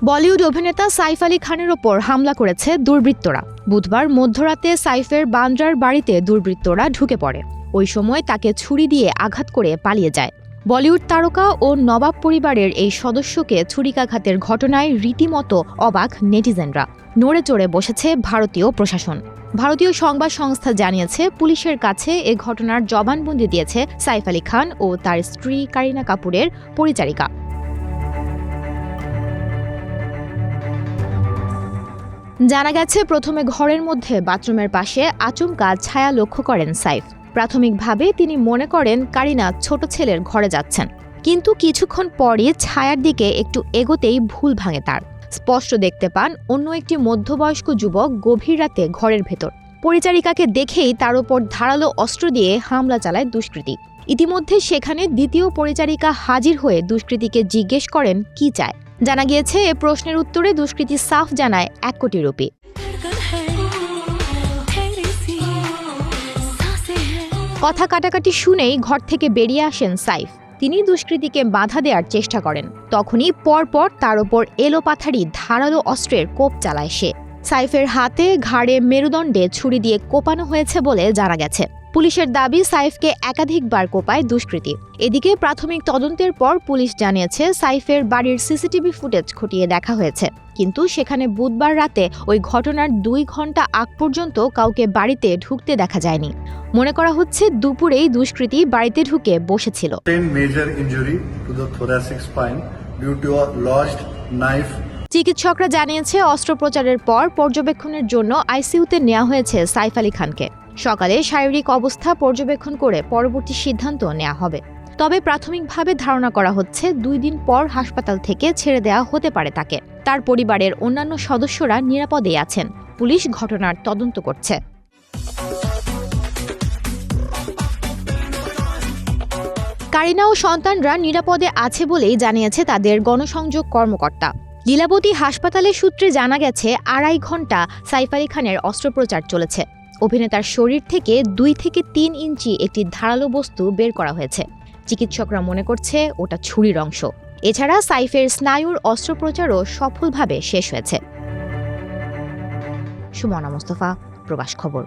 বলিউড অভিনেতা সাইফ আলী খানের ওপর হামলা করেছে দুর্বৃত্তরা। বুধবার মধ্যরাতে সাইফের বান্দ্রার বাড়িতে দুর্বৃত্তরা ঢুকে পড়ে। ওই সময় তাকে ছুরি দিয়ে আঘাত করে পালিয়ে যায়। বলিউড তারকা ও নবাব পরিবারের এই সদস্যকে ছুরিকাঘাতের ঘটনায় রীতিমতো অবাক নেটিজেনরা। নড়ে চড়ে বসেছে ভারতীয় প্রশাসন। ভারতীয় সংবাদ সংস্থা জানিয়েছে, পুলিশের কাছে এ ঘটনার জবানবন্দি দিয়েছে সাইফ আলী খান ও তার স্ত্রী কারিনা কাপুরের পরিচারিকা। জানা গেছে, প্রথমে ঘরের মধ্যে বাথরুমের পাশে আচমকা ছায়া লক্ষ্য করেন সাইফ। প্রাথমিকভাবে তিনি মনে করেন কারিনা ছোট ছেলের ঘরে যাচ্ছেন, কিন্তু কিছুক্ষণ পরই ছায়ার দিকে একটু এগোতেই ভুল ভাঙে তার। স্পষ্ট দেখতে পান অন্য একটি মধ্যবয়স্ক যুবক গভীর রাতে ঘরের ভেতর। পরিচারিকাকে দেখেই তার উপর ধারালো অস্ত্র দিয়ে হামলা চালায় দুষ্কৃতী। ইতিমধ্যে সেখানে দ্বিতীয় পরিচারিকা হাজির হয়ে দুষ্কৃতীকে জিজ্ঞেস করেন কি চায়। জানা গিয়েছে, এ প্রশ্নের উত্তরে দুষ্কৃতী সাফ জানায় 1 কোটি রুপি। কথা কাটাকাটি শুনেই ঘর থেকে বেরিয়ে আসেন সাইফ। তিনি দুষ্কৃতীকে বাধা দেওয়ার চেষ্টা করেন। তখনই পরপর তার ওপর এলোপাথারি ধারালো অস্ত্রের কোপ চালায় সে। সাইফের হাতে, ঘাড়ে, মেরুদণ্ডে ছুরি দিয়ে কোপানো হয়েছে বলে জানা গেছে। পুলিশের দাবি, সাইফকে একাধিকবার কোপায় দুষ্কৃতী। এদিকে প্রাথমিক তদন্তের পর পুলিশ জানিয়েছে, সাইফের বাড়ির সিসিটিভি ফুটেজ খতিয়ে দেখা হয়েছে, কিন্তু সেখানে বুধবার রাতে ওই ঘটনার 2 ঘন্টা আগ পর্যন্ত কাউকে বাড়িতে ঢুকতে দেখা যায়নি। মনে করা হচ্ছে দুপুরেই দুষ্কৃতী বাড়িতে ঢুকে বসেছিল। চিকিৎসকরা জানিয়েছে, অস্ত্রোপচারের পর পর্যবেক্ষণের জন্য আইসিইউতে নেওয়া হয়েছে সাইফ আলী খানকে। সকালে শারীরিক অবস্থা পর্যবেক্ষণ করে পরবর্তী সিদ্ধান্ত নেওয়া হবে। তবে প্রাথমিকভাবে ধারণা করা হচ্ছে 2 দিন পর হাসপাতাল থেকে ছেড়ে দেওয়া হতে পারে তাকে। তার পরিবারের অন্যান্য সদস্যরা নিরাপদেই আছেন। পুলিশ ঘটনার তদন্ত করছে। কারিনা ও সন্তানরা নিরাপদে আছে বলেই জানিয়েছে তাদের গণসংযোগ কর্মকর্তা। লীলাবতী হাসপাতালের সূত্রে জানা গেছে, 2.5 ঘন্টা সাইফ আলী খানের অস্ত্রোপচার চলেছে। অভিনেতার শরীর থেকে 2 থেকে 3 ইঞ্চি একটি ধারালো বস্তু বের করা হয়েছে। চিকিৎসকরা মনে করছে ওটা ছুরির অংশ। এছাড়া সাইফের স্নায়ুর অস্ত্রোপচারও সফলভাবে শেষ হয়েছে। সুমনা মোস্তফা, প্রবাস খবর।